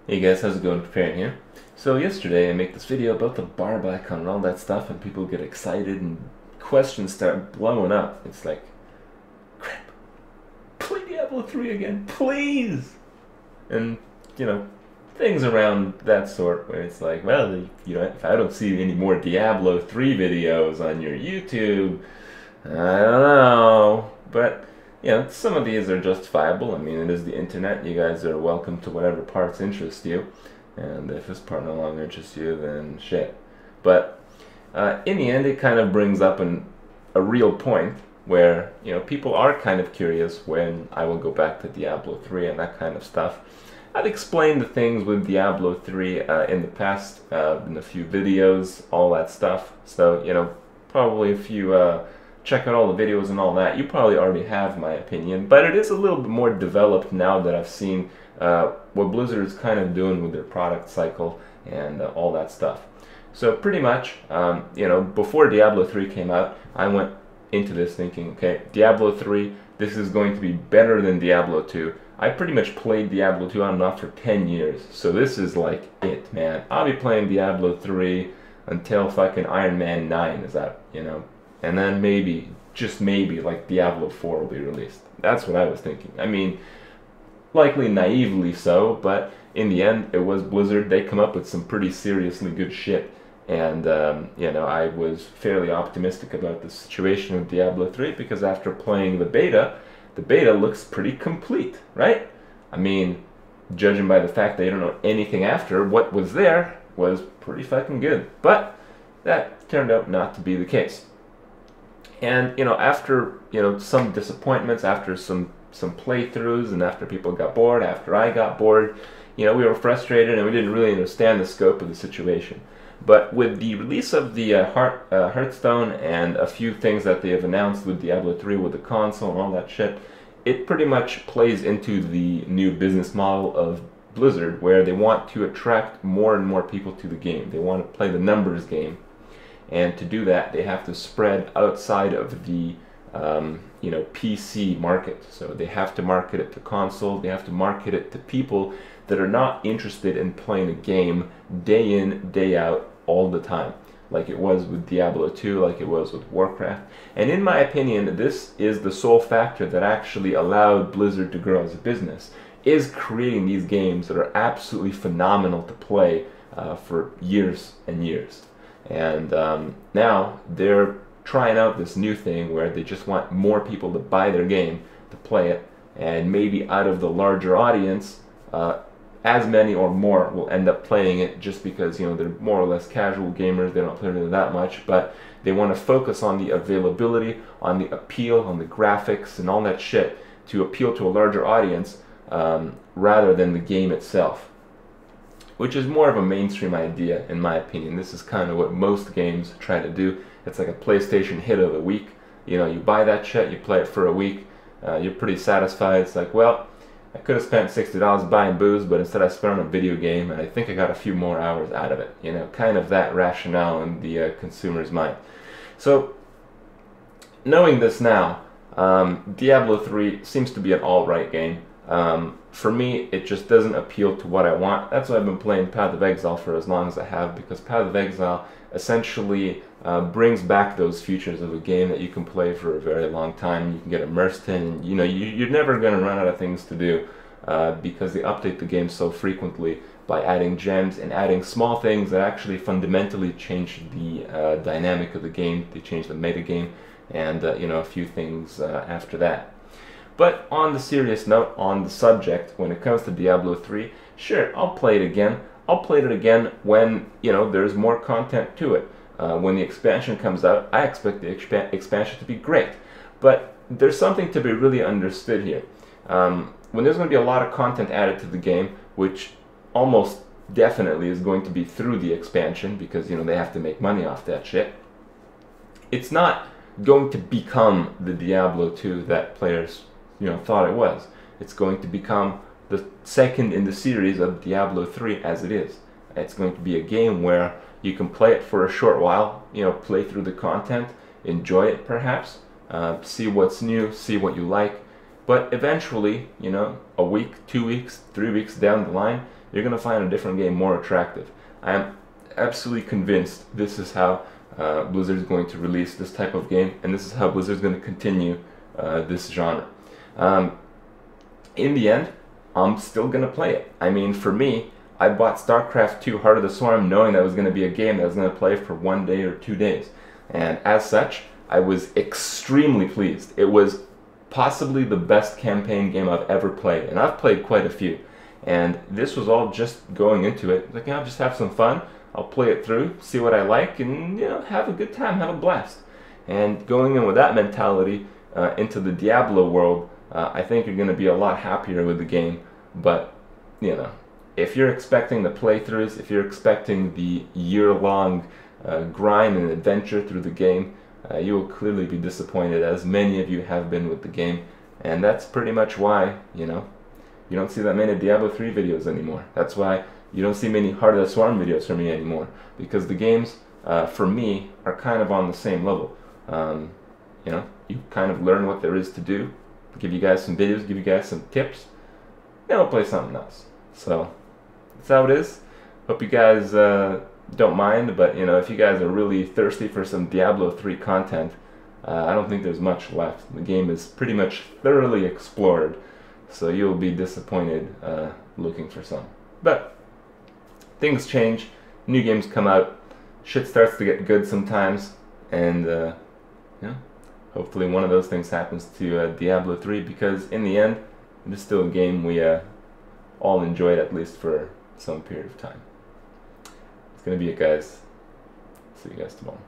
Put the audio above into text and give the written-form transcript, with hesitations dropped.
Hey guys, how's it going? Preparing here. So yesterday I make this video about the barb icon and all that stuff, and people get excited and questions start blowing up. It's like, crap, play Diablo 3 again, please! And, things around that sort where it's like, well, if I don't see any more Diablo 3 videos on your YouTube, I don't know. But some of these are justifiable. I mean, it is the internet. You guys are welcome to whatever parts interest you. And if this part no longer interests you, then shit. But in the end, it kind of brings up a real point where, people are kind of curious when I will go back to Diablo 3 and that kind of stuff. I've explained the things with Diablo 3 in the past, in a few videos, all that stuff. So, probably if you check out all the videos and all that, you probably already have my opinion, but it is a little bit more developed now that I've seen what Blizzard is kind of doing with their product cycle and all that stuff. So pretty much, before Diablo 3 came out, I went into this thinking, okay, Diablo 3, this is going to be better than Diablo 2. I pretty much played Diablo 2 on and off for 10 years, so this is like it, man. I'll be playing Diablo 3 until fucking Iron Man 9 is out, and then maybe, just maybe, like Diablo 4 will be released. That's what I was thinking. I mean, likely naively so, but in the end, it was Blizzard. They come up with some pretty seriously good shit. And, I was fairly optimistic about the situation of Diablo 3 because after playing the beta looks pretty complete, right? I mean, judging by the fact that you don't know anything after, what was there was pretty fucking good. But that turned out not to be the case. And after some disappointments, after some playthroughs, and after people got bored, after I got bored, we were frustrated and we didn't really understand the scope of the situation. But with the release of the Hearthstone and a few things that they have announced with Diablo 3 with the console and all that shit, it pretty much plays into the new business model of Blizzard, where they want to attract more and more people to the game. They want to play the numbers game. And to do that, they have to spread outside of the PC market. So they have to market it to console. They have to market it to people that are not interested in playing a game day in, day out, all the time, like it was with Diablo 2, like it was with Warcraft. And in my opinion, this is the sole factor that actually allowed Blizzard to grow as a business, is creating these games that are absolutely phenomenal to play for years and years. And now they're trying out this new thing where they just want more people to buy their game, to play it, and maybe out of the larger audience, as many or more will end up playing it just because, they're more or less casual gamers, they don't play it that much, but they want to focus on the availability, on the appeal, on the graphics, and all that shit to appeal to a larger audience rather than the game itself. Which is more of a mainstream idea, in my opinion. This is kind of what most games try to do. It's like a PlayStation hit of the week. You buy that shit, you play it for a week, you're pretty satisfied. It's like, well, I could have spent $60 buying booze, but instead I spent on a video game, and I think I got a few more hours out of it. Kind of that rationale in the consumer's mind. So, knowing this now, Diablo 3 seems to be an all-right game. For me, it just doesn't appeal to what I want. That's why I've been playing Path of Exile for as long as I have, because Path of Exile essentially brings back those features of a game that you can play for a very long time. You can get immersed in. You're never going to run out of things to do because they update the game so frequently by adding gems and adding small things that actually fundamentally change the dynamic of the game. They change the meta game and a few things after that. But on the serious note, on the subject, when it comes to Diablo 3, sure, I'll play it again. I'll play it again when, there's more content to it. When the expansion comes out, I expect the expansion to be great. But there's something to be really understood here. When there's going to be a lot of content added to the game, which almost definitely is going to be through the expansion, because, they have to make money off that shit, it's not going to become the Diablo 2 that players thought it was. It's going to become the second in the series of Diablo 3 as it is. It's going to be a game where you can play it for a short while, play through the content, enjoy it perhaps, see what's new, see what you like, but eventually, a week, 2 weeks, 3 weeks down the line, you're going to find a different game more attractive. I am absolutely convinced this is how Blizzard is going to release this type of game, and this is how Blizzard is going to continue this genre. In the end, I'm still going to play it. I mean, for me, I bought StarCraft 2 Heart of the Swarm knowing that it was going to be a game that I was going to play for 1 day or 2 days. And as such, I was extremely pleased. It was possibly the best campaign game I've ever played, and I've played quite a few. And this was all just going into it, like, I'll just have some fun, I'll play it through, see what I like, and have a good time, have a blast. And going in with that mentality into the Diablo world, I think you're going to be a lot happier with the game. But, if you're expecting the playthroughs, if you're expecting the year-long grind and adventure through the game, you will clearly be disappointed, as many of you have been with the game. And that's pretty much why, you don't see that many Diablo 3 videos anymore. That's why you don't see many Heart of the Swarm videos from me anymore, because the games, for me, are kind of on the same level. You kind of learn what there is to do, give you guys some videos, give you guys some tips, then we'll play something else. So, that's how it is. Hope you guys don't mind, but if you guys are really thirsty for some Diablo 3 content, I don't think there's much left. The game is pretty much thoroughly explored, so you'll be disappointed looking for some. But things change, new games come out, shit starts to get good sometimes, and hopefully one of those things happens to Diablo 3, because in the end, it is still a game we all enjoyed, at least for some period of time. It's gonna be it, guys. See you guys tomorrow.